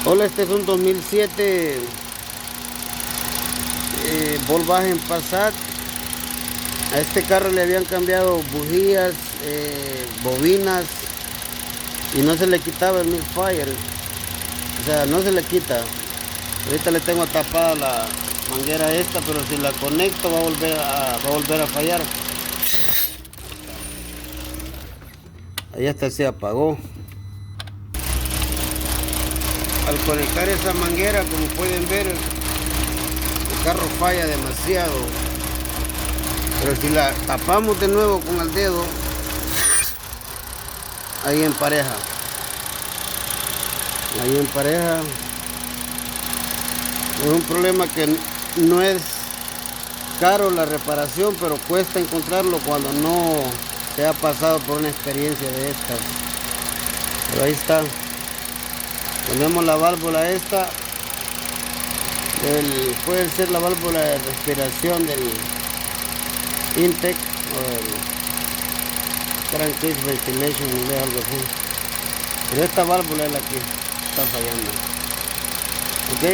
Hola, este es un 2007 Volkswagen Passat. A este carro le habían cambiado bujías, bobinas, y no se le quitaba el misfire. O sea, no se le quita. Ahorita le tengo tapada la manguera esta, pero si la conecto va a volver a fallar. Ahí hasta se apagó. Al conectar esa manguera, como pueden ver, el carro falla demasiado. Pero si la tapamos de nuevo con el dedo, ahí empareja. Ahí empareja. Es un problema que no es caro la reparación, pero cuesta encontrarlo cuando no se ha pasado por una experiencia de estas. Pero ahí está. Ponemos la válvula esta. Puede ser la válvula de respiración del intake o el crankcase ventilation, algo así. Pero esta válvula es la que está fallando. ¿Ok?